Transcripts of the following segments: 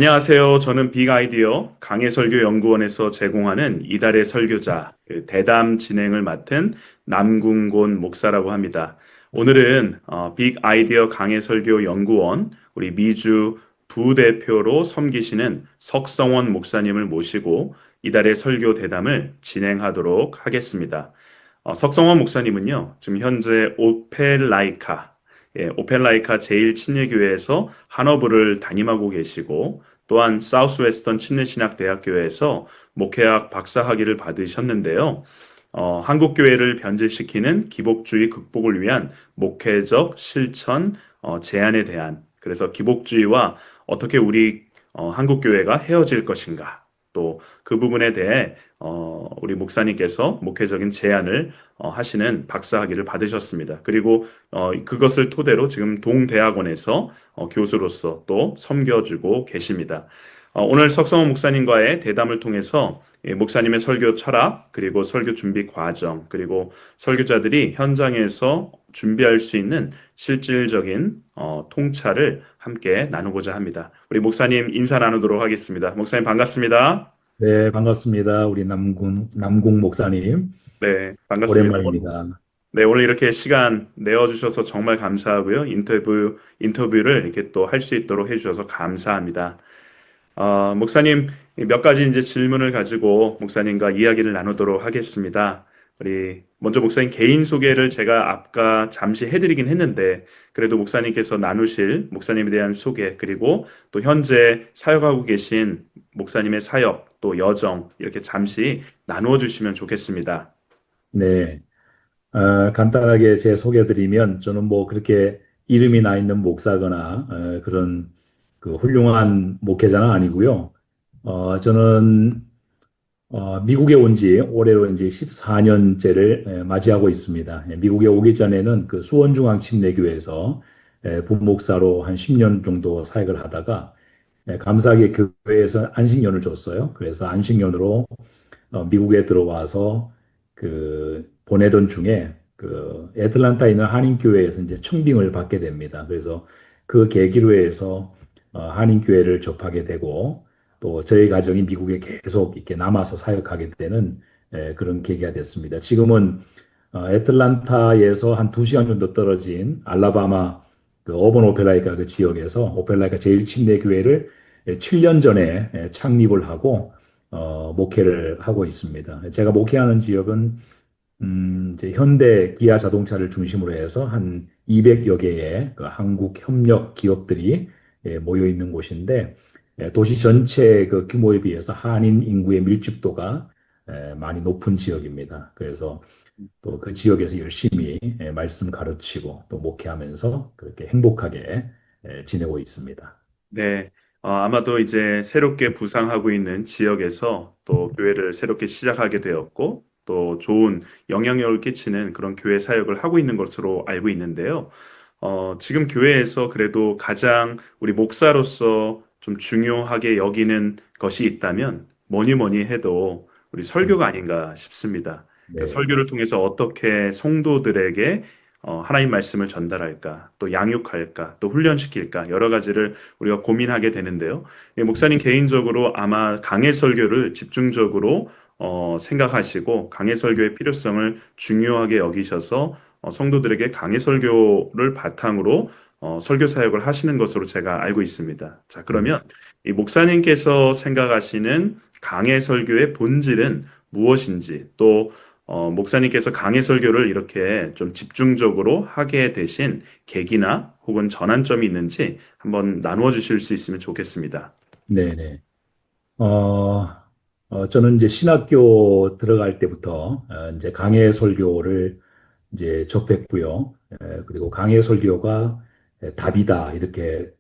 안녕하세요. 저는 빅아이디어 강해설교연구원에서 제공하는 이달의 설교자, 그 대담 진행을 맡은 남궁곤 목사라고 합니다. 오늘은 빅아이디어 강해설교연구원 우리 미주 부대표로 섬기시는 석성원 목사님을 모시고 이달의 설교 대담을 진행하도록 하겠습니다. 석성원 목사님은요, 지금 현재 오펠라이카 제1침례교회에서 한어부를 담임하고 계시고, 또한 사우스웨스턴 침례신학대학교에서 목회학 박사학위를 받으셨는데요. 한국교회를 변질시키는 기복주의 극복을 위한 목회적 실천 제안에 대한, 그래서 기복주의와 어떻게 우리 한국교회가 헤어질 것인가, 또 그 부분에 대해 우리 목사님께서 목회적인 제안을 하시는 박사학위를 받으셨습니다. 그리고 그것을 토대로 지금 동대학원에서 교수로서 또 섬겨주고 계십니다. 오늘 석성호 목사님과의 대담을 통해서 목사님의 설교 철학, 그리고 설교 준비 과정, 그리고 설교자들이 현장에서 준비할 수 있는 실질적인 통찰을 함께 나누고자 합니다. 우리 목사님 인사 나누도록 하겠습니다. 목사님 반갑습니다. 네, 반갑습니다. 우리 남궁 목사님. 네, 반갑습니다. 오랜만입니다. 네, 오늘 이렇게 시간 내어주셔서 정말 감사하고요. 인터뷰를 이렇게 또 할 수 있도록 해주셔서 감사합니다. 목사님, 몇 가지 이제 질문을 가지고 목사님과 이야기를 나누도록 하겠습니다. 먼저 목사님 개인 소개를 제가 아까 잠시 해드리긴 했는데, 그래도 목사님께서 나누실 목사님에 대한 소개, 그리고 또 현재 사역하고 계신 목사님의 사역, 또 여정, 이렇게 잠시 나누어 주시면 좋겠습니다. 네, 간단하게 제 소개드리면 저는 뭐 그렇게 이름이 나 있는 목사거나 그런 그 훌륭한 목회자는 아니고요. 저는 미국에 온 지 올해로 이제 14년째를 맞이하고 있습니다. 미국에 오기 전에는 그 수원중앙침례교회에서 부목사로 한 10년 정도 사역을 하다가 감사하게 교회에서 안식년을 줬어요. 그래서 안식년으로 미국에 들어와서 그 보내던 중에 그 애틀란타에 있는 한인교회에서 이제 청빙을 받게 됩니다. 그래서 그 계기로 해서 한인교회를 접하게 되고 또 저희 가정이 미국에 계속 이렇게 남아서 사역하게 되는 그런 계기가 됐습니다. 지금은 애틀란타에서 한 2시간 정도 떨어진 알라바마 그 어번 오펠라이카 그 지역에서 오펠라이카 제1침례교회를 7년 전에 창립을 하고 목회를 하고 있습니다. 제가 목회하는 지역은 이제 현대 기아 자동차를 중심으로 해서 한 200여 개의 그 한국 협력 기업들이 모여 있는 곳인데 도시 전체 그 규모에 비해서 한인 인구의 밀집도가 많이 높은 지역입니다. 그래서 또 그 지역에서 열심히 말씀 가르치고 또 목회하면서 그렇게 행복하게 지내고 있습니다. 네, 아마도 이제 새롭게 부상하고 있는 지역에서 또 교회를 새롭게 시작하게 되었고, 또 좋은 영향력을 끼치는 그런 교회 사역을 하고 있는 것으로 알고 있는데요. 지금 교회에서 그래도 가장 우리 목사로서 좀 중요하게 여기는 것이 있다면 뭐니 뭐니 해도 우리 설교가 아닌가 싶습니다. 그러니까 네. 설교를 통해서 어떻게 성도들에게 하나님 말씀을 전달할까, 또 양육할까, 또 훈련시킬까, 여러 가지를 우리가 고민하게 되는데요. 목사님 개인적으로 아마 강해 설교를 집중적으로 생각하시고 강해 설교의 필요성을 중요하게 여기셔서 성도들에게 강해 설교를 바탕으로 설교 사역을 하시는 것으로 제가 알고 있습니다. 자, 그러면 이 목사님께서 생각하시는 강해 설교의 본질은 무엇인지, 또 목사님께서 강해 설교를 이렇게 좀 집중적으로 하게 되신 계기나 혹은 전환점이 있는지 한번 나누어 주실 수 있으면 좋겠습니다. 네네. 어, 저는 이제 신학교 들어갈 때부터 이제 강해 설교를 이제 접했고요. 그리고 강해 설교가 답이다 이렇게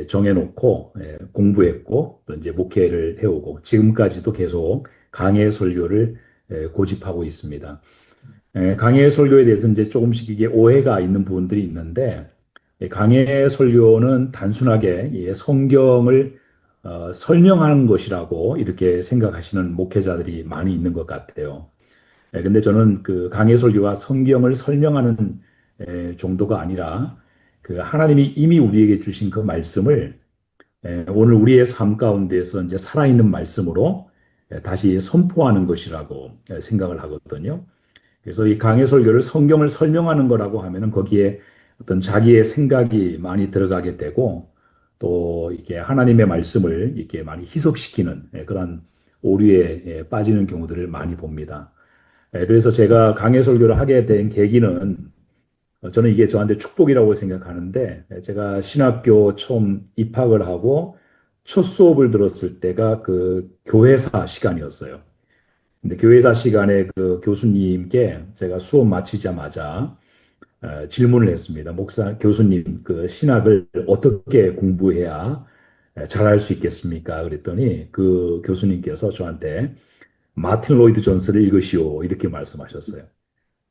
정해놓고 공부했고 또 이제 목회를 해오고 지금까지도 계속 강해 설교를 고집하고 있습니다. 강해 설교에 대해서 이제 조금씩 이게 오해가 있는 부분들이 있는데 강해 설교는 단순하게 성경을 설명하는 것이라고 이렇게 생각하시는 목회자들이 많이 있는 것 같아요. 근데 저는 그 강해 설교가 성경을 설명하는 정도가 아니라 그 하나님이 이미 우리에게 주신 그 말씀을 오늘 우리의 삶 가운데에서 이제 살아있는 말씀으로 다시 선포하는 것이라고 생각을 하거든요. 그래서 이 강해 설교를 성경을 설명하는 거라고 하면은 거기에 어떤 자기의 생각이 많이 들어가게 되고 또 이게 하나님의 말씀을 이렇게 많이 희석시키는 그런 오류에 빠지는 경우들을 많이 봅니다. 그래서 제가 강해 설교를 하게 된 계기는 저는 이게 저한테 축복이라고 생각하는데 제가 신학교 처음 입학을 하고 첫 수업을 들었을 때가 그 교회사 시간이었어요. 근데 교회사 시간에 그 교수님께 제가 수업 마치자마자 질문을 했습니다. 교수님, 그 신학을 어떻게 공부해야 잘할 수 있겠습니까? 그랬더니 그 교수님께서 저한테 마틴 로이드 존스를 읽으시오. 이렇게 말씀하셨어요.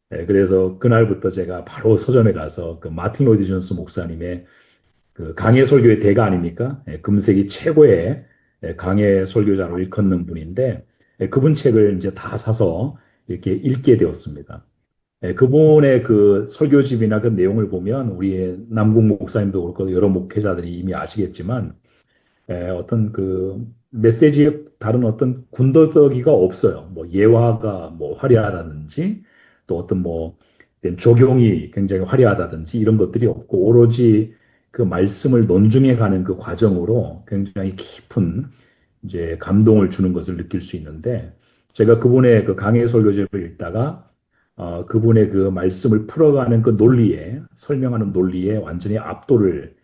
그래서 그날부터 제가 바로 서점에 가서 그 마틴 로이드 존스 목사님의 그 강해 설교의 대가 아닙니까? 금세기 최고의 강해 설교자로 일컫는 분인데 그분 책을 이제 다 사서 이렇게 읽게 되었습니다. 그분의 그 설교집이나 그 내용을 보면 우리 남궁 목사님도 그렇고 여러 목회자들이 이미 아시겠지만 어떤 그 메시지에 다른 어떤 군더더기가 없어요. 뭐 예화가 뭐 화려하다든지 또 어떤 뭐 적용이 굉장히 화려하다든지 이런 것들이 없고 오로지 그 말씀을 논증해 가는 그 과정으로 굉장히 깊은 이제 감동을 주는 것을 느낄 수 있는데 제가 그분의 그 강해 설교집을 읽다가 그분의 그 말씀을 풀어가는 그 논리에 설명하는 논리에 완전히 압도를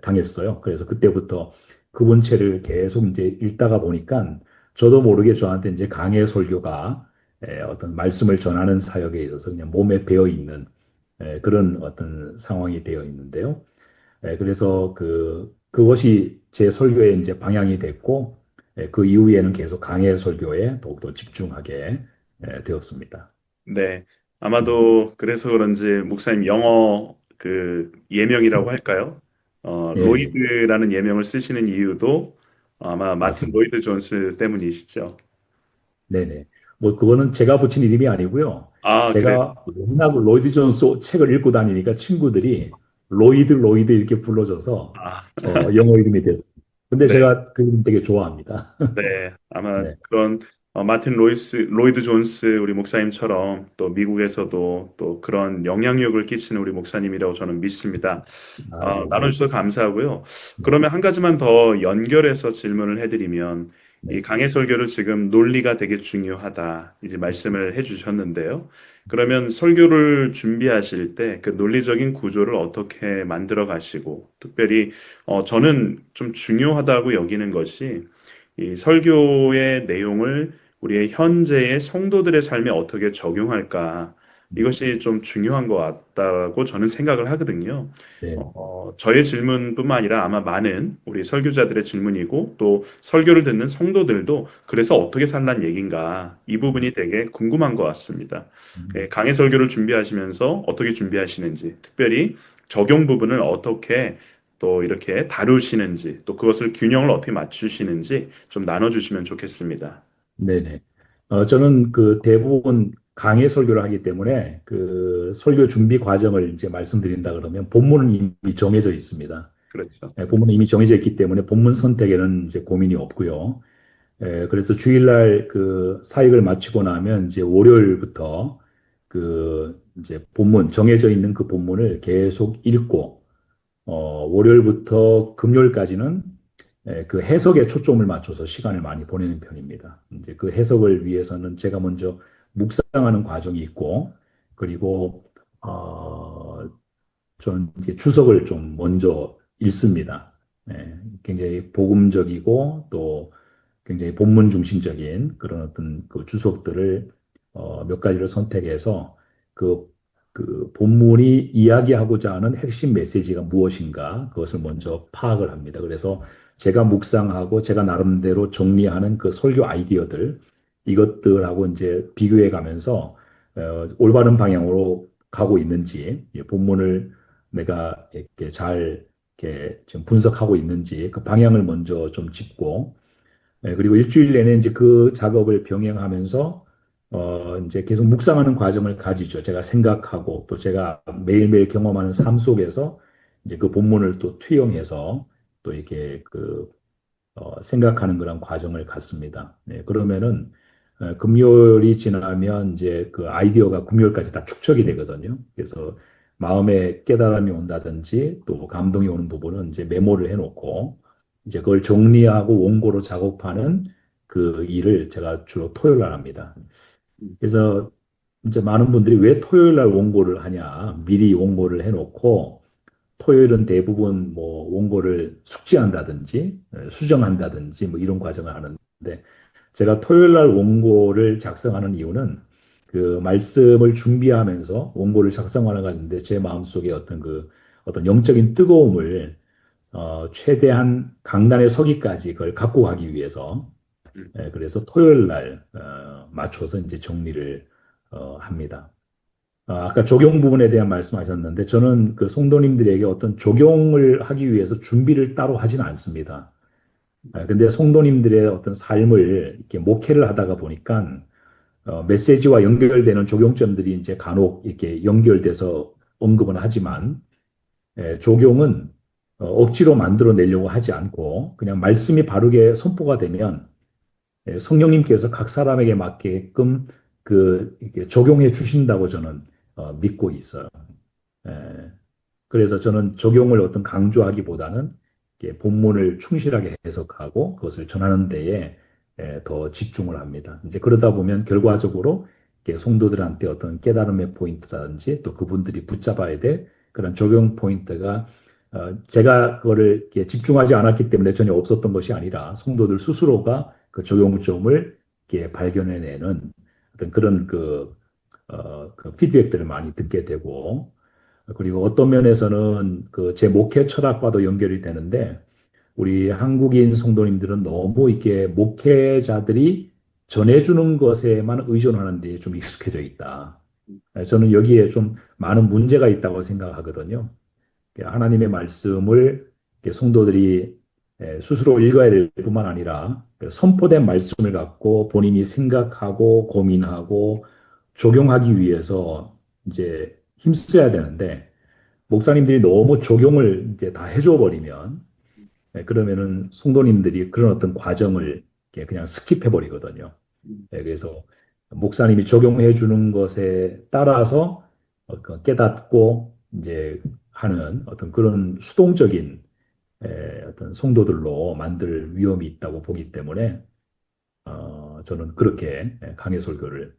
당했어요. 그래서 그때부터 그분 책을 계속 이제 읽다가 보니까 저도 모르게 저한테 이제 강해 설교가 어떤 말씀을 전하는 사역에 있어서 그냥 몸에 배어 있는 그런 어떤 상황이 되어 있는데요. 그래서 그것이 제 설교의 이제 방향이 됐고, 그 이후에는 계속 강해 설교에 더욱더 집중하게 되었습니다. 네. 네. 아마도 그래서 그런지 목사님 영어 그 예명이라고 할까요? 예, 로이드라는 예명을 쓰시는 이유도 아마 마틴 맞습니다. 로이드 존스 때문이시죠. 네네. 뭐, 그거는 제가 붙인 이름이 아니고요. 아, 그래. 제가 워낙 로이드 존스 책을 읽고 다니니까 친구들이 로이드 이렇게 불러줘서 아, 영어 이름이 됐어요. 근데 네. 제가 그 이름 되게 좋아합니다. 네, 아마 네. 그런 로이드 존스 우리 목사님처럼 또 미국에서도 또 그런 영향력을 끼치는 우리 목사님이라고 저는 믿습니다. 아, 네. 나눠주셔서 감사하고요. 네. 그러면 한 가지만 더 연결해서 질문을 해드리면 이 네. 강해 설교를 지금 논리가 되게 중요하다 이제 말씀을 해주셨는데요. 그러면 설교를 준비하실 때 그 논리적인 구조를 어떻게 만들어 가시고 특별히 저는 좀 중요하다고 여기는 것이 이 설교의 내용을 우리의 현재의 성도들의 삶에 어떻게 적용할까? 이것이 좀 중요한 것 같다고 저는 생각을 하거든요. 네. 저의 질문뿐만 아니라 아마 많은 우리 설교자들의 질문이고 또 설교를 듣는 성도들도 그래서 어떻게 살란 얘긴가 이 부분이 되게 궁금한 것 같습니다. 강의 설교를 준비하시면서 어떻게 준비하시는지, 특별히 적용 부분을 어떻게 또 이렇게 다루시는지, 또 그것을 균형을 어떻게 맞추시는지 좀 나눠주시면 좋겠습니다. 네네. 저는 그 대부분 강의 설교를 하기 때문에 그 설교 준비 과정을 이제 말씀드린다 그러면 본문은 이미 정해져 있습니다. 그렇죠. 본문은 이미 정해져 있기 때문에 본문 선택에는 이제 고민이 없고요. 그래서 주일날 그 사역을 마치고 나면 이제 월요일부터 그 이제 본문, 정해져 있는 그 본문을 계속 읽고, 월요일부터 금요일까지는 그 해석에 초점을 맞춰서 시간을 많이 보내는 편입니다. 이제 그 해석을 위해서는 제가 먼저 묵상하는 과정이 있고, 그리고, 저는 이제 주석을 좀 먼저 읽습니다. 굉장히 복음적이고 또 굉장히 본문 중심적인 그런 어떤 그 주석들을 몇 가지를 선택해서 그, 그 본문이 이야기하고자 하는 핵심 메시지가 무엇인가 그것을 먼저 파악을 합니다. 그래서 제가 묵상하고 제가 나름대로 정리하는 그 설교 아이디어들 이것들하고 이제 비교해 가면서 올바른 방향으로 가고 있는지 본문을 내가 이렇게 잘 이렇게 지금 분석하고 있는지 그 방향을 먼저 좀 짚고 그리고 일주일 내내 이제 그 작업을 병행하면서 이제 계속 묵상하는 과정을 가지죠. 제가 생각하고 또 제가 매일매일 경험하는 삶 속에서 이제 그 본문을 또 투영해서 또 이렇게 생각하는 그런 과정을 갖습니다. 네, 그러면은 금요일이 지나면 이제 그 아이디어가 금요일까지 다 축적이 되거든요. 그래서 마음에 깨달음이 온다든지 또 감동이 오는 부분은 이제 메모를 해놓고 이제 그걸 정리하고 원고로 작업하는 그 일을 제가 주로 토요일 날 합니다. 음, 그래서 이제 많은 분들이 왜 토요일 날 원고를 하냐, 미리 원고를 해놓고 토요일은 대부분 뭐 원고를 숙지한다든지 수정한다든지 뭐 이런 과정을 하는데 제가 토요일 날 원고를 작성하는 이유는 그 말씀을 준비하면서 원고를 작성하는 가는데 제 마음속에 어떤 영적인 뜨거움을 최대한 강단에 서기까지 그걸 갖고 가기 위해서 음, 그래서 토요일 날 맞춰서 이제 정리를 합니다. 아까 적용 부분에 대한 말씀하셨는데 저는 그 성도님들에게 어떤 적용을 하기 위해서 준비를 따로 하지는 않습니다. 근데 성도님들의 어떤 삶을 이렇게 목회를 하다가 보니까 메시지와 연결되는 적용점들이 이제 간혹 이렇게 연결돼서 언급은 하지만 적용은 억지로 만들어내려고 하지 않고 그냥 말씀이 바르게 선포가 되면 성령님께서 각 사람에게 맞게끔 이렇게 적용해 주신다고 저는 믿고 있어요. 예, 그래서 저는 적용을 어떤 강조하기보다는 이렇게 본문을 충실하게 해석하고 그것을 전하는 데에 더 집중을 합니다. 이제 그러다 보면 결과적으로 이렇게 성도들한테 어떤 깨달음의 포인트라든지 또 그분들이 붙잡아야 될 그런 적용 포인트가 제가 그거를 이렇게 집중하지 않았기 때문에 전혀 없었던 것이 아니라 성도들 스스로가 그 적용점을 이렇게 발견해내는 어떤 그런 그 피드백들을 많이 듣게 되고 그리고 어떤 면에서는 그 제 목회 철학과도 연결이 되는데 우리 한국인 성도님들은 너무 이렇게 목회자들이 전해주는 것에만 의존하는 데 좀 익숙해져 있다. 저는 여기에 좀 많은 문제가 있다고 생각하거든요. 하나님의 말씀을 성도들이 스스로 읽어야 될 뿐만 아니라 선포된 말씀을 갖고 본인이 생각하고 고민하고 적용하기 위해서 이제 힘써야 되는데 목사님들이 너무 적용을 이제 다 해줘 버리면 그러면은 성도님들이 그런 어떤 과정을 이렇게 그냥 스킵해 버리거든요. 음, 그래서 목사님이 적용해 주는 것에 따라서 그 깨닫고 이제 하는 어떤 그런 수동적인 어떤 성도들로 만들 위험이 있다고 보기 때문에 저는 그렇게 강해 설교를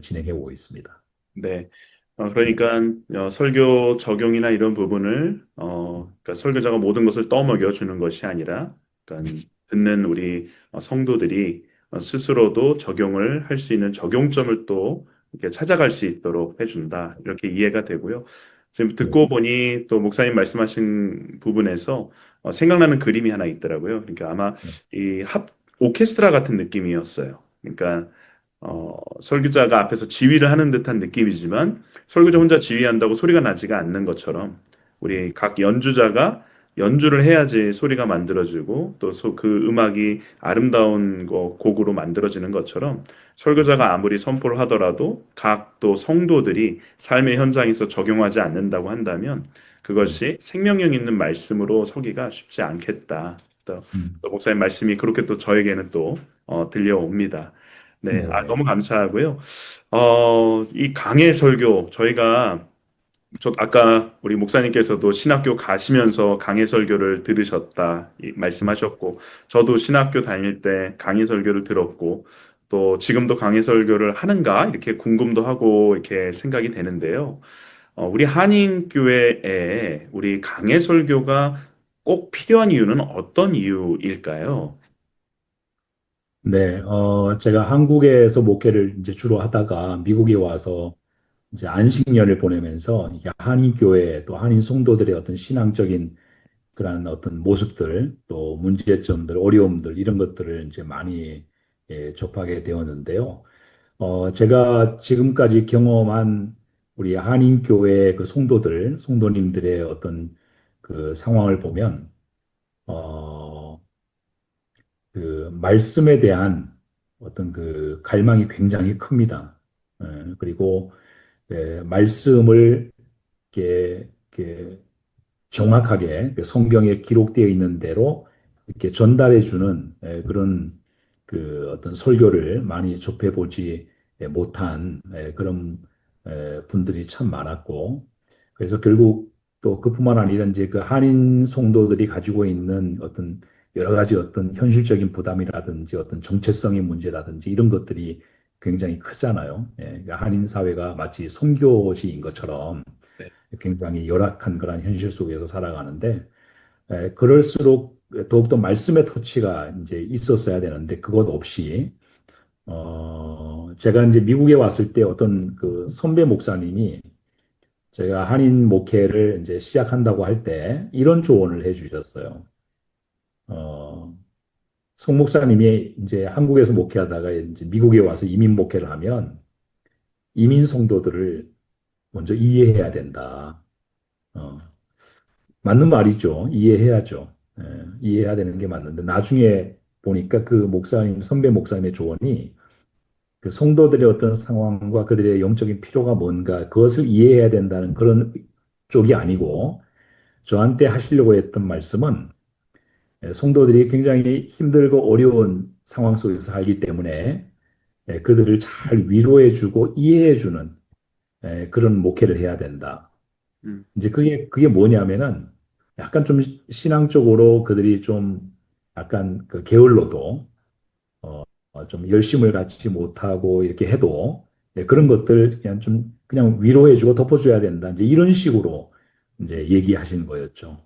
진행해 오고 있습니다. 네. 그러니까 설교 적용이나 이런 부분을 그러니까 설교자가 모든 것을 떠먹여 주는 것이 아니라 그러니까 듣는 우리 성도들이 스스로도 적용을 할 수 있는 적용점을 또 이렇게 찾아갈 수 있도록 해준다. 이렇게 이해가 되고요. 지금 네. 듣고 보니 또 목사님 말씀하신 부분에서 생각나는 그림이 하나 있더라고요. 그러니까 아마 네. 이 오케스트라 같은 느낌이었어요. 그러니까 설교자가 앞에서 지휘를 하는 듯한 느낌이지만 설교자 혼자 지휘한다고 소리가 나지가 않는 것처럼 우리 각 연주자가 연주를 해야지 소리가 만들어지고 또 그 음악이 아름다운 곡으로 만들어지는 것처럼 설교자가 아무리 선포를 하더라도 각 또 성도들이 삶의 현장에서 적용하지 않는다고 한다면 네. 그것이 생명력 있는 말씀으로 서기가 쉽지 않겠다. 또 목사님 말씀이 그렇게 또 저에게는 또 들려옵니다. 네, 네. 너무 감사하고요. 이 강해 설교, 저희가, 아까 우리 목사님께서도 신학교 가시면서 강해 설교를 들으셨다, 말씀하셨고, 저도 신학교 다닐 때 강해 설교를 들었고, 또 지금도 강해 설교를 하는가, 이렇게 궁금도 하고, 이렇게 생각이 되는데요. 우리 한인교회에 우리 강해 설교가 꼭 필요한 이유는 어떤 이유일까요? 제가 한국에서 목회를 이제 주로 하다가 미국에 와서 이제 안식년을 보내면서 이게 한인교회 또 한인 성도들의 어떤 신앙적인 그런 어떤 모습들 또 문제점들 어려움들 이런 것들을 이제 많이 접하게 되었는데요. 제가 지금까지 경험한 우리 한인교회 그 성도님들의 어떤 그 상황을 보면 어, 그 말씀에 대한 어떤 그 갈망이 굉장히 큽니다. 그리고 말씀을 이렇게 정확하게 그 성경에 기록되어 있는 대로 이렇게 전달해 주는 그런 그 어떤 설교를 많이 접해 보지 못한 그런 분들이 참 많았고 그래서 결국 또 그뿐만 아니라 이제 그 한인 성도들이 가지고 있는 어떤 여러 가지 어떤 현실적인 부담이라든지 어떤 정체성의 문제라든지 이런 것들이 굉장히 크잖아요. 그러니까 한인 사회가 마치 선교지인 것처럼 네. 굉장히 열악한 그런 현실 속에서 살아가는데, 그럴수록 더욱더 말씀의 터치가 이제 있었어야 되는데, 그것 없이, 제가 이제 미국에 왔을 때 어떤 그 선배 목사님이 제가 한인 목회를 이제 시작한다고 할 때 이런 조언을 해 주셨어요. 어, 송 목사님이 이제 한국에서 목회하다가 이제 미국에 와서 이민 목회를 하면 이민 성도들을 먼저 이해해야 된다. 어, 맞는 말이죠. 이해해야죠. 이해해야 되는 게 맞는데 나중에 보니까 그 목사님, 선배 목사님의 조언이 그 성도들의 어떤 상황과 그들의 영적인 필요가 뭔가 그것을 이해해야 된다는 그런 쪽이 아니고 저한테 하시려고 했던 말씀은 성도들이 굉장히 힘들고 어려운 상황 속에서 살기 때문에 그들을 잘 위로해주고 이해해주는 그런 목회를 해야 된다. 음, 이제 그게 뭐냐면은 약간 좀 신앙적으로 그들이 좀 약간 그 게을러도 좀 열심을 갖지 못하고 이렇게 해도 그런 것들 그냥 좀 그냥 위로해주고 덮어줘야 된다. 이제 이런 식으로 이제 얘기하신 거였죠.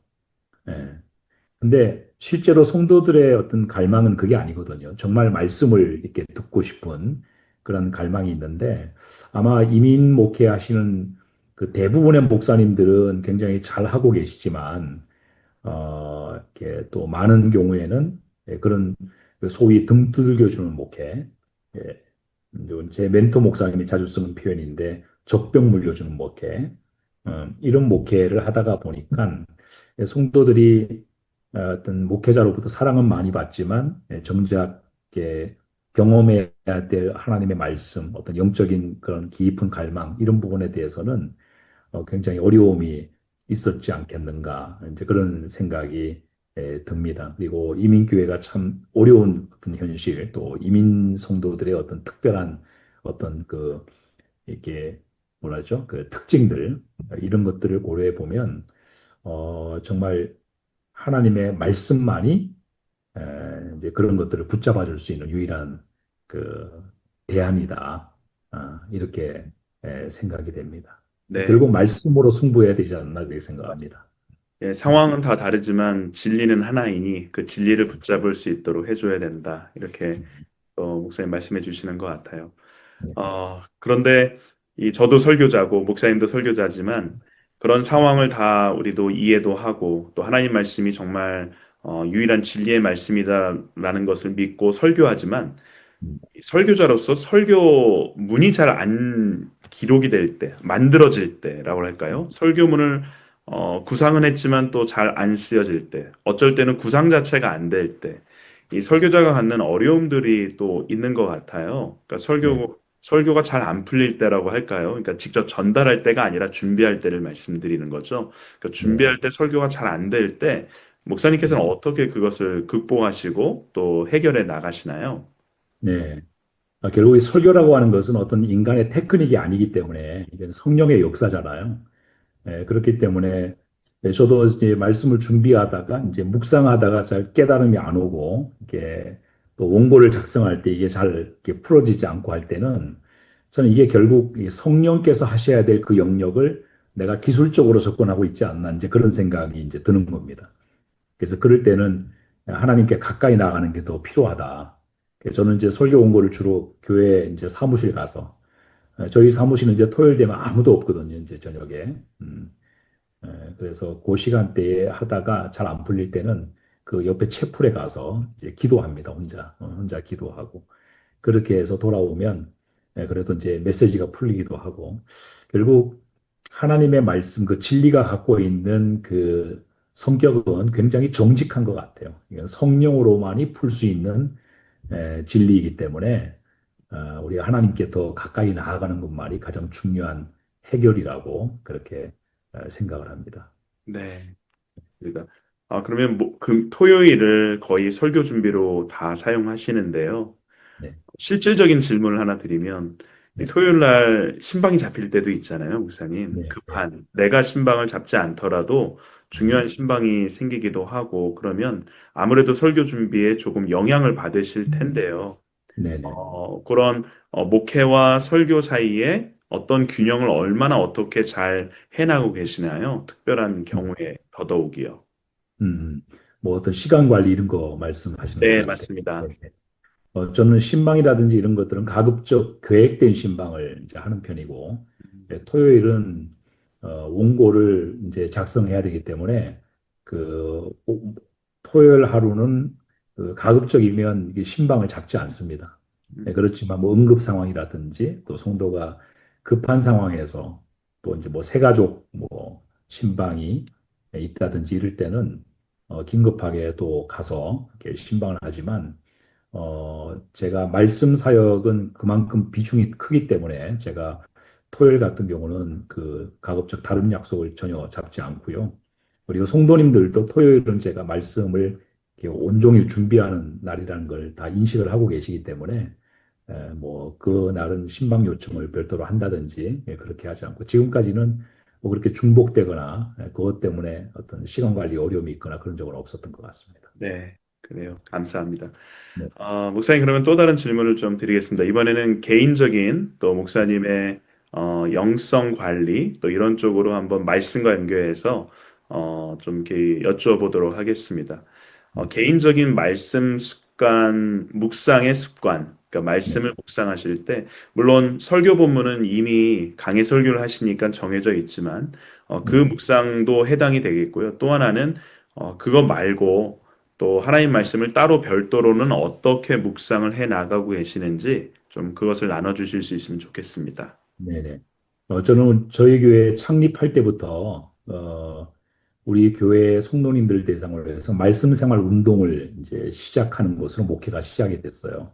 예. 근데 실제로 성도들의 어떤 갈망은 그게 아니거든요. 정말 말씀을 이렇게 듣고 싶은 그런 갈망이 있는데 아마 이민 목회하시는 그 대부분의 목사님들은 굉장히 잘 하고 계시지만 이렇게 또 많은 경우에는 그런 그 소위 등 두들겨주는 목회, 예, 제 멘토 목사님이 자주 쓰는 표현인데 적병 물려주는 목회, 이런 목회를 하다가 보니까 성도들이 어떤 목회자로부터 사랑은 많이 받지만 정작 이렇게 경험해야 될 하나님의 말씀, 어떤 영적인 그런 깊은 갈망 이런 부분에 대해서는 굉장히 어려움이 있었지 않겠는가 이제 그런 생각이 듭니다. 그리고 이민교회가 참 어려운 어떤 현실, 또 이민 성도들의 어떤 특별한 어떤 그 이렇게 뭐라죠? 그 특징들 이런 것들을 고려해 보면 정말 하나님의 말씀만이 이제 그런 것들을 붙잡아 줄 수 있는 유일한 그 대안이다. 이렇게 생각이 됩니다. 네. 결국 말씀으로 승부해야 되지 않나 그렇게 생각합니다. 예, 네. 상황은 다 다르지만 진리는 하나이니 그 진리를 붙잡을 수 있도록 해줘야 된다. 이렇게 목사님 말씀해 주시는 것 같아요. 네. 그런데 저도 설교자고 목사님도 설교자지만 그런 상황을 다 우리도 이해도 하고 또 하나님 말씀이 정말 유일한 진리의 말씀이다라는 것을 믿고 설교하지만 음, 설교자로서 설교문이 잘 안 기록이 될 때, 만들어질 때라고 할까요? 설교문을 구상은 했지만 또 잘 안 쓰여질 때, 어쩔 때는 구상 자체가 안 될 때, 이 설교자가 갖는 어려움들이 또 있는 것 같아요. 그러니까 네. 설교가 잘 안 풀릴 때라고 할까요? 그러니까 직접 전달할 때가 아니라 준비할 때를 말씀드리는 거죠. 그러니까 네. 준비할 때 설교가 잘 안 될 때, 목사님께서는 음, 어떻게 그것을 극복하시고 또 해결해 나가시나요? 네. 결국 이 설교라고 하는 것은 어떤 인간의 테크닉이 아니기 때문에 이건 성령의 역사잖아요. 그렇기 때문에 저도 이제 말씀을 준비하다가 이제 묵상하다가 잘 깨달음이 안 오고 이게 또 원고를 작성할 때 이게 잘 이렇게 풀어지지 않고 할 때는 저는 이게 결국 이 성령께서 하셔야 될 그 영역을 내가 기술적으로 접근하고 있지 않나 이제 그런 생각이 이제 드는 겁니다. 그래서 그럴 때는 하나님께 가까이 나가는 게 더 필요하다. 그래서 저는 이제 설교 원고를 주로 교회 이제 사무실 가서 저희 사무실은 이제 토요일 되면 아무도 없거든요. 이제 저녁에. 그래서 그 시간대에 하다가 잘 안 풀릴 때는 그 옆에 채플에 가서 이제 기도합니다. 혼자 기도하고. 그렇게 해서 돌아오면 그래도 이제 메시지가 풀리기도 하고 결국 하나님의 말씀 그 진리가 갖고 있는 그 성격은 굉장히 정직한 것 같아요. 이건 성령으로만이 풀 수 있는 진리이기 때문에 우리가 하나님께 더 가까이 나아가는 것만이 가장 중요한 해결이라고 그렇게 생각을 합니다. 네. 그러니까 그러면 토요일을 거의 설교 준비로 다 사용하시는데요. 네, 실질적인 질문을 하나 드리면 이 네, 토요일 날 신방이 잡힐 때도 있잖아요, 목사님. 네, 네, 급한 내가 신방을 잡지 않더라도 네, 중요한 신방이 생기기도 하고 그러면 아무래도 설교 준비에 조금 영향을 받으실 텐데요. 네, 네. 그런 목회와 설교 사이에 어떤 균형을 얼마나 어떻게 잘 해나가고 계시나요? 특별한 음, 경우에 더더욱이요. 뭐 어떤 시간 관리 이런 거 말씀하시는 것 네, 같아요. 맞습니다. 네, 네. 저는 신방이라든지 이런 것들은 가급적 계획된 신방을 이제 하는 편이고, 토요일은 원고를 이제 작성해야 되기 때문에 토요일 하루는 가급적이면 이게 신방을 잡지 않습니다. 네, 음, 그렇지만 뭐 응급 상황이라든지 또 성도가 급한 상황에서 또 이제 뭐 새가족 뭐 신방이 있다든지 이럴 때는 긴급하게 또 가서 이렇게 신방을 하지만 제가 말씀 사역은 그만큼 비중이 크기 때문에 제가 토요일 같은 경우는 그 가급적 다른 약속을 전혀 잡지 않고요. 그리고 성도님들도 토요일은 제가 말씀을 이렇게 온종일 준비하는 날이라는 걸 다 인식을 하고 계시기 때문에 뭐 그 날은 신방 요청을 별도로 한다든지 그렇게 하지 않고 지금까지는 뭐 그렇게 중복되거나 그것 때문에 어떤 시간 관리 어려움이 있거나 그런 적은 없었던 것 같습니다. 네, 그래요. 감사합니다. 네. 목사님, 그러면 또 다른 질문을 좀 드리겠습니다. 이번에는 개인적인 또 목사님의 영성 관리 또 이런 쪽으로 한번 말씀과 연결해서 좀 이렇게 여쭈어보도록 하겠습니다. 네. 개인적인 말씀 습관, 묵상의 습관, 그러니까 네. 말씀을 묵상하실 때, 물론 설교 본문은 이미 강해 설교를 하시니까 정해져 있지만, 그 네. 묵상도 해당이 되겠고요. 또 하나는 그거 말고 또 하나님 말씀을 따로 별도로는 어떻게 묵상을 해 나가고 계시는지 좀 그것을 나눠주실 수 있으면 좋겠습니다. 네네. 저는 저희 교회 창립할 때부터, 우리 교회 성도님들 대상으로 해서 말씀 생활 운동을 이제 시작하는 것으로 목회가 시작이 됐어요.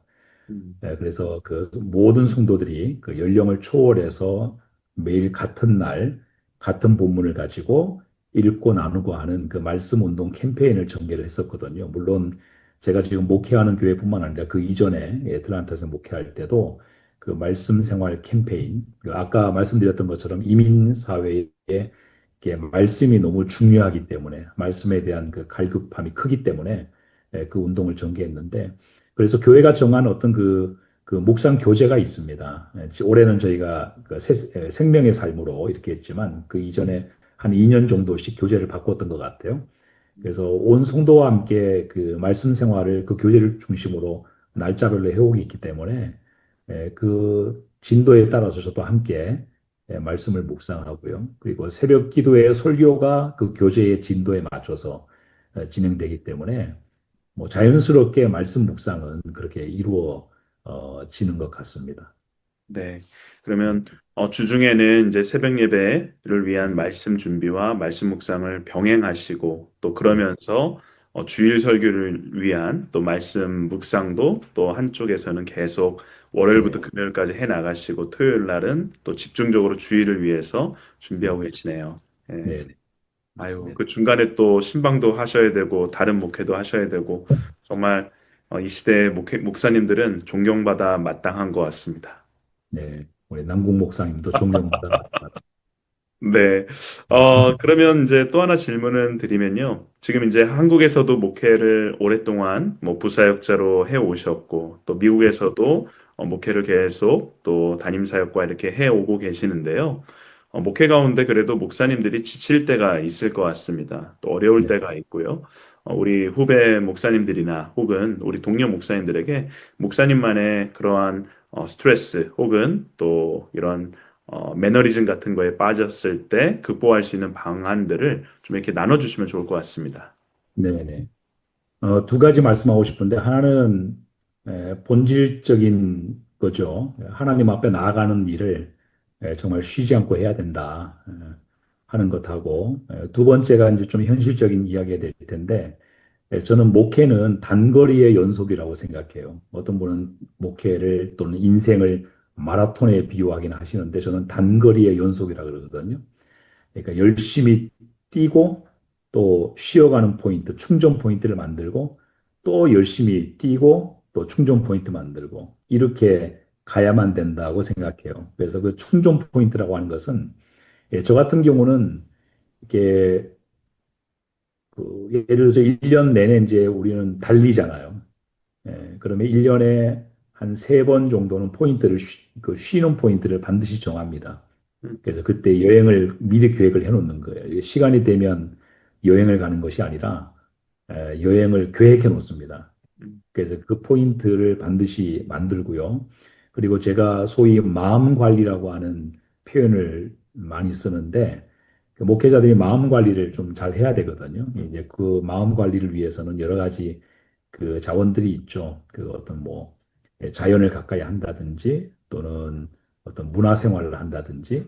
음, 그래서 그 모든 성도들이 그 연령을 초월해서 매일 같은 날, 같은 본문을 가지고 읽고 나누고 하는 그 말씀 운동 캠페인을 전개를 했었거든요. 물론 제가 지금 목회하는 교회뿐만 아니라 그 이전에 애틀란타에서 목회할 때도 그 말씀 생활 캠페인, 그 아까 말씀드렸던 것처럼 이민 사회에 이게 말씀이 너무 중요하기 때문에 말씀에 대한 그 갈급함이 크기 때문에 그 운동을 전개했는데 그래서 교회가 정한 어떤 그 묵상 교재가 있습니다. 올해는 저희가 그 생명의 삶으로 이렇게 했지만 그 이전에 한 2년 정도씩 교재를 바꿨던 것 같아요. 그래서 온 성도와 함께 그 말씀 생활을 그 교재를 중심으로 날짜별로 해오기 있기 때문에 그 진도에 따라서 저도 함께 말씀을 묵상하고요. 그리고 새벽 기도의 설교가 그 교재의 진도에 맞춰서 진행되기 때문에 뭐 자연스럽게 말씀 묵상은 그렇게 이루어지는 것 같습니다. 네. 그러면 주중에는 이제 새벽 예배를 위한 네, 말씀 준비와 말씀 묵상을 병행하시고 또 네, 그러면서 주일 설교를 위한 또 말씀 묵상도 또 한쪽에서는 계속 월요일부터 네, 금요일까지 해 나가시고 토요일 날은 또 집중적으로 주일을 위해서 네, 준비하고 계시네요. 예. 네, 네, 아유, 맞습니다. 그 중간에 또 신방도 하셔야 되고 다른 목회도 하셔야 되고 정말 이 시대의 목사님들은 존경받아 마땅한 것 같습니다. 네, 우리 남궁 목사님도 존경받아 마땅하죠. 네. 그러면 이제 또 하나 질문을 드리면요. 지금 이제 한국에서도 목회를 오랫동안 뭐 부사역자로 해 오셨고, 또 미국에서도 목회를 계속 또 담임 사역과 이렇게 해 오고 계시는데요. 목회 가운데 그래도 목사님들이 지칠 때가 있을 것 같습니다. 또 어려울 네, 때가 있고요. 우리 후배 목사님들이나 혹은 우리 동료 목사님들에게 목사님만의 그러한 스트레스 혹은 또 이런 매너리즘 같은 거에 빠졌을 때 극복할 수 있는 방안들을 좀 이렇게 나눠주시면 좋을 것 같습니다. 네, 네. 두 가지 말씀하고 싶은데 하나는 본질적인 거죠. 하나님 앞에 나아가는 일을 정말 쉬지 않고 해야 된다 하는 것하고 두 번째가 이제 좀 현실적인 이야기가 될 텐데 저는 목회는 단거리의 연속이라고 생각해요. 어떤 분은 목회를 또는 인생을 마라톤에 비유하긴 하시는데 저는 단거리의 연속이라고 그러거든요. 그러니까 열심히 뛰고 또 쉬어가는 포인트, 충전 포인트를 만들고 또 열심히 뛰고 또 충전 포인트 만들고 이렇게 가야만 된다고 생각해요. 그래서 그 충전 포인트라고 하는 것은 저 같은 경우는 이게 예를 들어서 1년 내내 이제 우리는 달리잖아요. 그러면 1년에 한 세 번 정도는 쉬는 포인트를 반드시 정합니다. 음, 그래서 그때 여행을 미리 계획을 해놓는 거예요. 이게 시간이 되면 여행을 가는 것이 아니라 여행을 계획해 놓습니다. 음, 그래서 그 포인트를 반드시 만들고요. 그리고 제가 소위 마음 관리라고 하는 표현을 많이 쓰는데 그 목회자들이 마음 관리를 좀 잘 해야 되거든요. 이제 그 마음 관리를 위해서는 여러 가지 그 자원들이 있죠. 그 어떤 뭐 자연을 가까이 한다든지 또는 어떤 문화 생활을 한다든지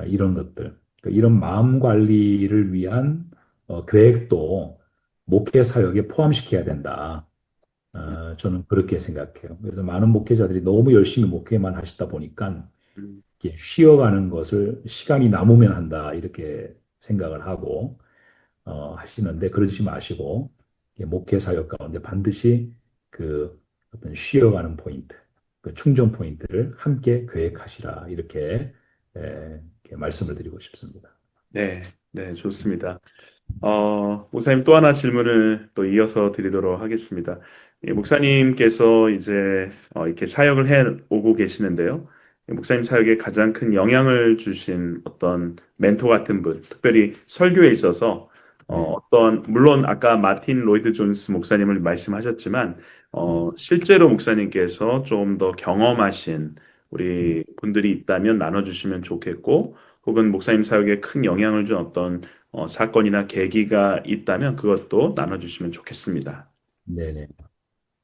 이런 것들. 이런 마음 관리를 위한 계획도 목회 사역에 포함시켜야 된다. 저는 그렇게 생각해요. 그래서 많은 목회자들이 너무 열심히 목회만 하시다 보니까 음, 이게 쉬어가는 것을 시간이 남으면 한다 이렇게 생각을 하고 하시는데 그러지 마시고 목회 사역 가운데 반드시 그 어떤 쉬어가는 포인트, 그 충전 포인트를 함께 계획하시라 이렇게 말씀을 드리고 싶습니다. 네, 네, 좋습니다. 목사님 또 하나 질문을 또 이어서 드리도록 하겠습니다. 예, 목사님께서 이제 이렇게 사역을 해 오고 계시는데요. 예, 목사님 사역에 가장 큰 영향을 주신 어떤 멘토 같은 분, 특별히 설교에 있어서 네, 물론 아까 마틴 로이드 존스 목사님을 말씀하셨지만 네, 실제로 목사님께서 좀 더 경험하신 음, 우리 분들이 있다면 나눠주시면 좋겠고, 혹은 목사님 사역에 큰 영향을 준 어떤 사건이나 계기가 있다면 그것도 나눠주시면 좋겠습니다. 네네.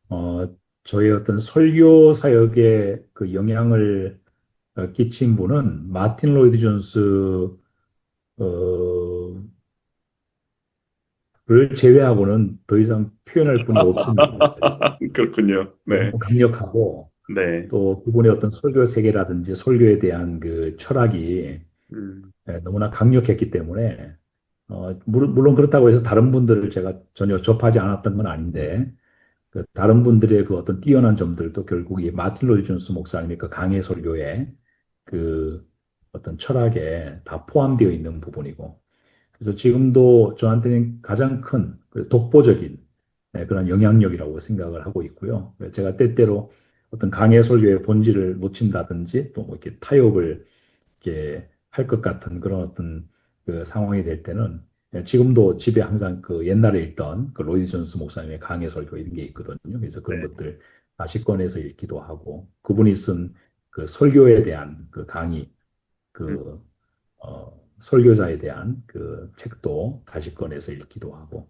어, 저희 어떤 설교 사역에 그 영향을 끼친 분은 마틴 로이드 존스 어, 를 제외하고는 더 이상 표현할 분이 없습니다. 그렇군요. 네, 너무 강력하고 네, 또 그분의 어떤 설교 세계라든지 설교에 대한 그 철학이 음, 너무나 강력했기 때문에 물론 그렇다고 해서 다른 분들을 제가 전혀 접하지 않았던 건 아닌데 그 다른 분들의 그 어떤 뛰어난 점들도 결국 이 마틴 로이 존스 목사님의 그 강해 설교에 그 어떤 철학에 다 포함되어 있는 부분이고 그래서 지금도 저한테는 가장 큰 독보적인 그런 영향력이라고 생각을 하고 있고요. 제가 때때로 어떤 강해 설교의 본질을 놓친다든지 또뭐 이렇게 타협을 이렇게 할 것 같은 그런 어떤 그 상황이 될 때는 지금도 집에 항상 그 옛날에 읽던 그 로이드 존스 목사님의 강해 설교 이런 게 있거든요. 그래서 그런 네, 것들 다시 꺼내서 읽기도 하고 그분이 쓴 그 설교에 대한 그 강의 음, 그 설교자에 대한 그 책도 다시 꺼내서 읽기도 하고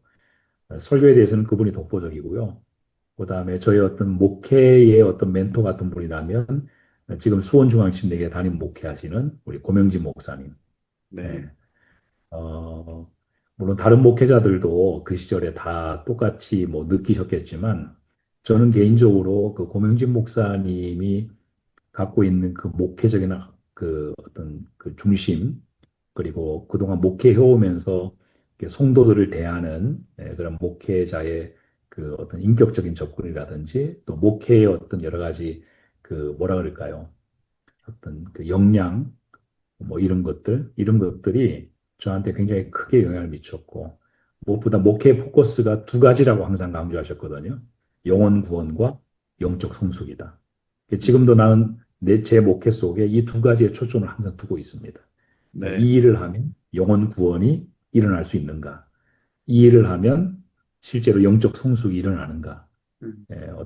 설교에 대해서는 그분이 독보적이고요. 그다음에 저희 어떤 목회의 어떤 멘토 같은 분이라면 지금 수원중앙침례교회 담임 목회하시는 우리 고명진 목사님. 네, 예. 어, 물론 다른 목회자들도 그 시절에 다 똑같이 뭐 느끼셨겠지만 저는 개인적으로 그 고명진 목사님이 갖고 있는 그 목회적인 그 어떤 그 중심 그리고 그동안 목회해 오면서 성도들을 대하는 그런 목회자의 그 어떤 인격적인 접근이라든지 또 목회의 어떤 여러 가지 그 뭐라 그럴까요? 어떤 그 역량 뭐 이런 것들이 저한테 굉장히 크게 영향을 미쳤고 무엇보다 목회 포커스가 두 가지라고 항상 강조하셨거든요. 영혼 구원과 영적 성숙이다. 지금도 나는 제 목회 속에 이 두 가지에 초점을 항상 두고 있습니다. 네, 이 일을 하면 영혼 구원이 일어날 수 있는가? 이 일을 하면 실제로 영적 성숙이 일어나는가? 음,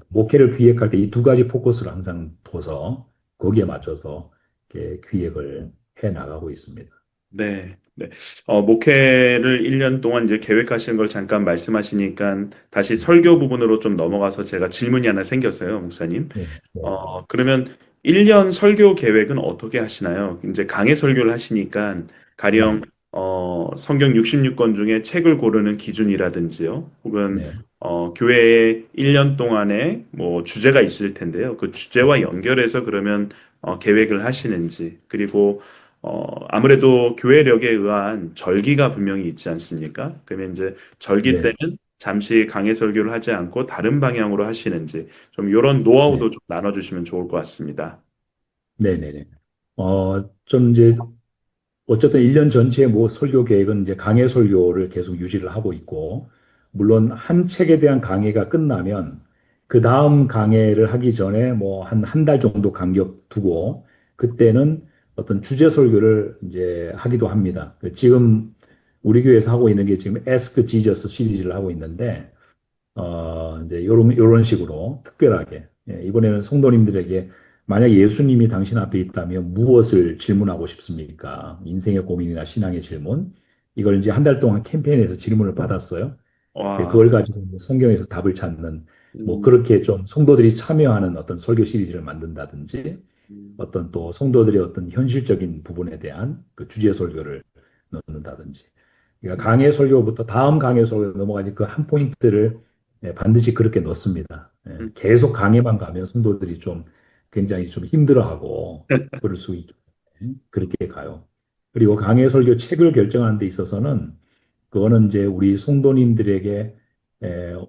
목회를 기획할 때 이 두 가지 포커스를 항상 둬서 거기에 맞춰서 이렇게 기획을 해 나가고 있습니다. 네, 네. 목회를 1년 동안 이제 계획하시는 걸 잠깐 말씀하시니까 다시 설교 부분으로 좀 넘어가서 제가 질문이 하나 생겼어요, 목사님. 네, 네, 그러면 1년 설교 계획은 어떻게 하시나요? 이제 강해 설교를 하시니까 가령 네, 성경 66권 중에 책을 고르는 기준이라든지요. 혹은 네, 교회에 1년 동안에 뭐 주제가 있을 텐데요. 그 주제와 연결해서 그러면 계획을 하시는지. 그리고 아무래도 교회력에 의한 절기가 분명히 있지 않습니까? 그러면 이제 절기 네, 때는 잠시 강해 설교를 하지 않고 다른 방향으로 하시는지 좀 이런 노하우도 네, 좀 나눠주시면 좋을 것 같습니다. 네, 네, 네. 좀 이제 어쨌든 1년 전체 뭐 설교 계획은 이제 강해 설교를 계속 유지를 하고 있고, 물론 한 책에 대한 강해가 끝나면 그 다음 강해를 하기 전에 뭐 한 달 정도 간격 두고, 그때는 어떤 주제 설교를 이제 하기도 합니다. 지금 우리 교회에서 하고 있는 게 지금 Ask Jesus 시리즈를 하고 있는데, 이제 요런 식으로 특별하게, 이번에는 성도님들에게 만약 예수님이 당신 앞에 있다면 무엇을 질문하고 싶습니까? 인생의 고민이나 신앙의 질문. 이걸 이제 한 달 동안 캠페인에서 질문을 받았어요. 와, 그걸 가지고 이제 성경에서 답을 찾는, 뭐 음, 그렇게 좀 성도들이 참여하는 어떤 설교 시리즈를 만든다든지, 음, 어떤 또 성도들의 어떤 현실적인 부분에 대한 그 주제 설교를 넣는다든지. 그러니까 음, 강해 설교부터 다음 강해 설교 넘어가지 그 한 포인트를 반드시 그렇게 넣습니다. 계속 강해만 가면 성도들이 좀 굉장히 좀 힘들어하고 그럴 수 있기 때문에 그렇게 가요. 그리고 강해 설교 책을 결정하는 데 있어서는 그거는 이제 우리 성도님들에게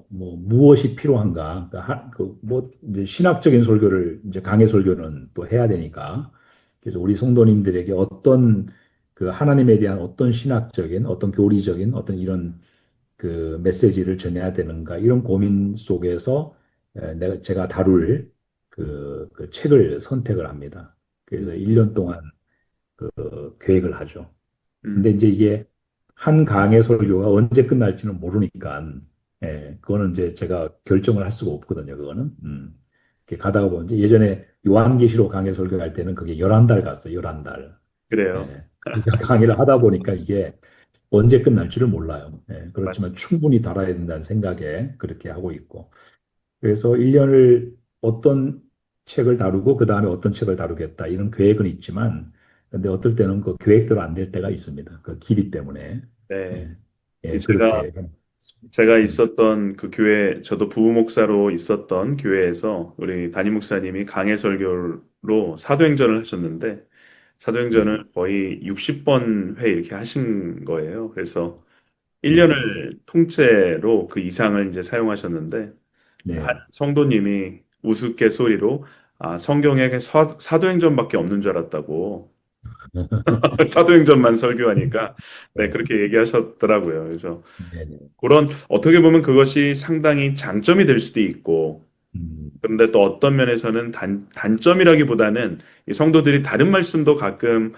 뭐 무엇이 필요한가, 그뭐 이제 신학적인 설교를 이제 강해 설교는 또 해야 되니까 그래서 우리 성도님들에게 어떤 그 하나님에 대한 어떤 신학적인 어떤 교리적인 어떤 이런 그 메시지를 전해야 되는가 이런 고민 속에서 제가 다룰 그 책을 선택을 합니다. 그래서 음, 1년 동안 계획을 하죠. 근데 음, 이제 이게 한 강의 설교가 언제 끝날지는 모르니까, 그거는 이제 제가 결정을 할 수가 없거든요, 그거는. 이렇게 가다가 보면 이제 예전에 요한계시록 강의 설교할 때는 그게 11달 갔어요, 11달. 그래요. 예. 그러니까 강의를 하다 보니까 이게 언제 끝날지를 몰라요. 그렇지만 맞습니다. 충분히 달아야 된다는 생각에 그렇게 하고 있고. 그래서 1년을 어떤 책을 다루고 그 다음에 어떤 책을 다루겠다 이런 계획은 있지만 근데 어떨 때는 그 계획대로 안 될 때가 있습니다. 그 길이 때문에. 네. 예, 이 그렇게. 제가 음, 있었던 그 교회, 저도 부부 목사로 있었던 교회에서 우리 담임 목사님이 강해 설교로 사도행전을 하셨는데 네, 사도행전을 거의 60번 회 이렇게 하신 거예요. 그래서 네, 1년을 통째로 그 이상을 이제 사용하셨는데 한 네. 성도님이 우스갯소리로 성경에 사도행전밖에 없는 줄 알았다고 사도행전만 설교하니까 네, 네, 그렇게 얘기하셨더라고요. 그래서 네, 네. 그런 어떻게 보면 그것이 상당히 장점이 될 수도 있고 음, 그런데 또 어떤 면에서는 단점이라기보다는 이 성도들이 다른 말씀도 가끔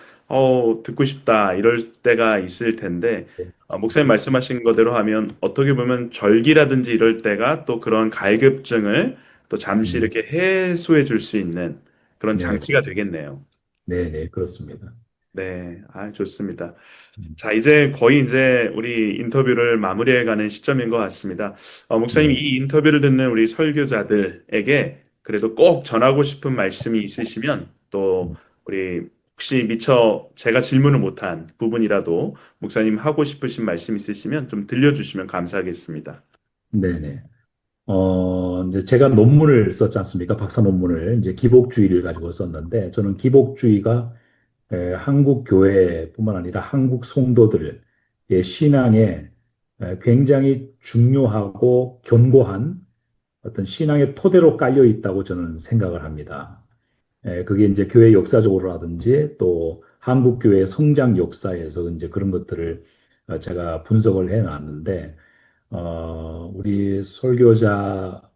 듣고 싶다 이럴 때가 있을 텐데 네, 목사님 말씀하신 거대로 하면 어떻게 보면 절기라든지 이럴 때가 또 그런 갈급증을 또 잠시 음, 이렇게 해소해 줄 수 있는 그런 네, 장치가 되겠네요. 네, 네, 그렇습니다. 네, 좋습니다. 음, 자, 이제 거의 이제 우리 인터뷰를 마무리해가는 시점인 것 같습니다. 목사님, 네. 이 인터뷰를 듣는 우리 설교자들에게 그래도 꼭 전하고 싶은 말씀이 있으시면 또 우리 혹시 미처 제가 질문을 못한 부분이라도 목사님 하고 싶으신 말씀 있으시면 좀 들려주시면 감사하겠습니다. 네, 네. 이제 제가 논문을 썼지 않습니까? 박사 논문을 이제 기복주의를 가지고 썼는데 저는 기복주의가 한국 교회뿐만 아니라 한국 성도들의 신앙에 굉장히 중요하고 견고한 어떤 신앙의 토대로 깔려 있다고 저는 생각을 합니다. 그게 이제 교회 역사적으로라든지 또 한국 교회의 성장 역사에서 이제 그런 것들을 제가 분석을 해 놨는데, 우리 설교자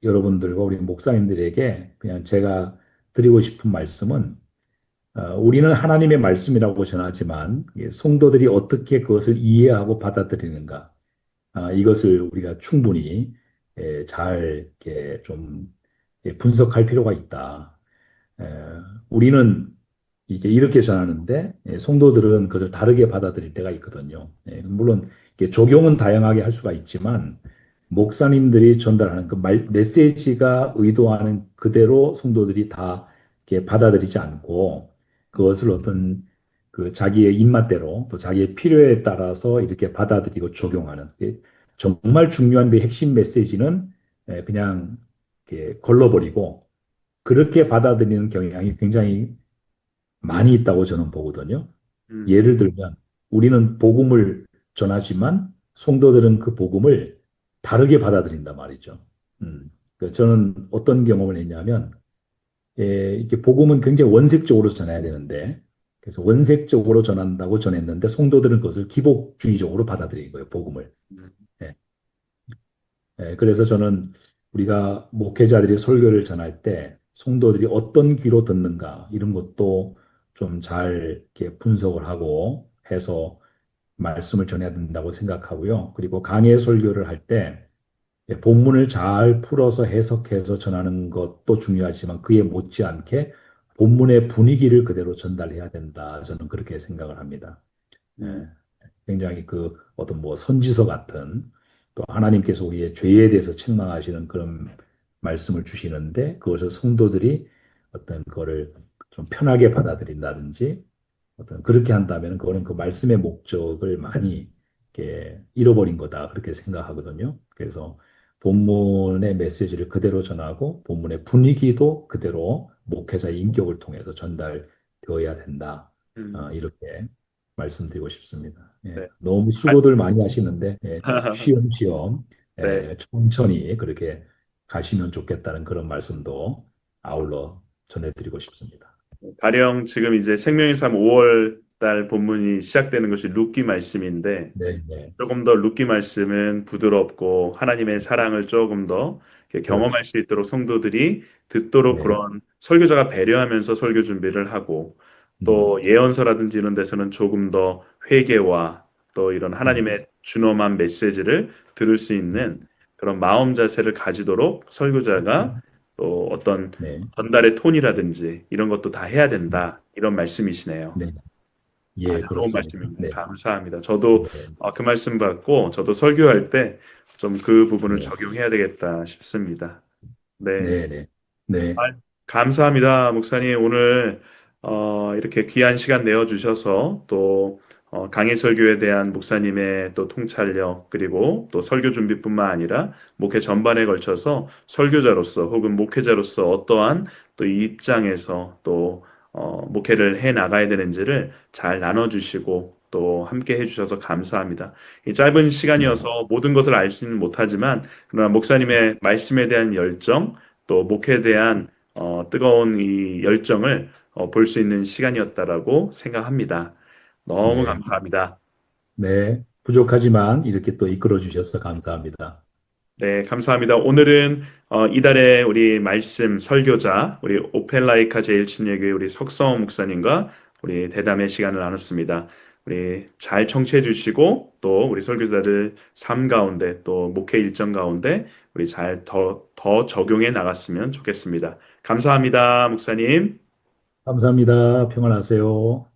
여러분들과 우리 목사님들에게 그냥 제가 드리고 싶은 말씀은 우리는 하나님의 말씀이라고 전하지만 성도들이 어떻게 그것을 이해하고 받아들이는가 이것을 우리가 충분히 잘 이렇게 좀 분석할 필요가 있다. 에, 우리는 이게 이렇게 전하는데 성도들은 그것을 다르게 받아들일 때가 있거든요. 물론 이게 적용은 다양하게 할 수가 있지만 목사님들이 전달하는 그 메시지가 의도하는 그대로 성도들이 다 이렇게 받아들이지 않고 그것을 어떤 그 자기의 입맛대로 또 자기의 필요에 따라서 이렇게 받아들이고 적용하는 정말 중요한 그 핵심 메시지는 그냥 이렇게 걸러버리고 그렇게 받아들이는 경향이 굉장히 많이 있다고 저는 보거든요. 음, 예를 들면 우리는 복음을 전하지만 성도들은 그 복음을 다르게 받아들인단 말이죠. 저는 어떤 경험을 했냐면 이게 복음은 굉장히 원색적으로 전해야 되는데 그래서 원색적으로 전한다고 전했는데 성도들은 그것을 기복주의적으로 받아들인 거예요, 복음을. 음, 예, 그래서 저는 우리가 목회자들이 설교를 전할 때 성도들이 어떤 귀로 듣는가 이런 것도 좀 잘 이렇게 분석을 하고 해서 말씀을 전해야 된다고 생각하고요. 그리고 강해 설교를 할 때 본문을 잘 풀어서 해석해서 전하는 것도 중요하지만 그에 못지않게 본문의 분위기를 그대로 전달해야 된다. 저는 그렇게 생각을 합니다. 음, 예, 굉장히 그 어떤 뭐 선지서 같은 또 하나님께서 우리의 죄에 대해서 책망하시는 그런 말씀을 주시는데 그것을 성도들이 어떤 거를 좀 편하게 받아들인다든지 어떤 그렇게 한다면 그거는 그 말씀의 목적을 많이 이렇게 잃어버린 거다 그렇게 생각하거든요. 그래서 본문의 메시지를 그대로 전하고 본문의 분위기도 그대로 목회자의 인격을 통해서 전달되어야 된다. 음, 이렇게 말씀드리고 싶습니다. 예, 네. 너무 아, 수고들 많이 하시는데 쉬엄쉬엄 네. 천천히 그렇게 가시면 좋겠다는 그런 말씀도 아울러 전해드리고 싶습니다. 가령 지금 이제 생명의 삶 5월 달 본문이 시작되는 것이 룻기 말씀인데 네, 네, 조금 더 룻기 말씀은 부드럽고 하나님의 사랑을 조금 더 이렇게 그렇죠. 경험할 수 있도록 성도들이 듣도록 네, 그런 설교자가 배려하면서 설교 준비를 하고 음, 또 예언서라든지 이런 데서는 조금 더 회개와 또 이런 음, 하나님의 준엄한 메시지를 들을 수 있는 그런 마음 자세를 가지도록 설교자가 또 어떤 네, 전달의 톤이라든지 이런 것도 다 해야 음, 된다. 이런 말씀이시네요. 네, 예, 아주 좋은 그렇습니다. 말씀입니다. 네, 감사합니다. 저도 네, 그 말씀 받고 저도 설교할 때 좀 그 부분을 네, 적용해야 되겠다 싶습니다. 네. 네, 네, 네, 아, 감사합니다, 목사님. 오늘 이렇게 귀한 시간 내어주셔서 또 강해 설교에 대한 목사님의 또 통찰력 그리고 또 설교 준비뿐만 아니라 목회 전반에 걸쳐서 설교자로서 혹은 목회자로서 어떠한 또 이 입장에서 또 목회를 해 나가야 되는지를 잘 나눠주시고 또 함께 해주셔서 감사합니다. 이 짧은 네, 시간이어서 모든 것을 알 수는 못하지만 그러나 목사님의 말씀에 대한 열정 또 목회에 대한 뜨거운 이 열정을 볼 수 있는 시간이었다라고 생각합니다. 너무 네, 감사합니다. 네. 부족하지만 이렇게 또 이끌어 주셔서 감사합니다. 네, 감사합니다. 오늘은 이달의 우리 말씀 설교자, 우리 오펠라이카 제1침례교회 우리 석성 목사님과 우리 대담의 시간을 나눴습니다. 우리 잘 청취해 주시고 또 우리 설교자들 삶 가운데 또 목회 일정 가운데 우리 잘 더 적용해 나갔으면 좋겠습니다. 감사합니다, 목사님. 감사합니다. 평안하세요.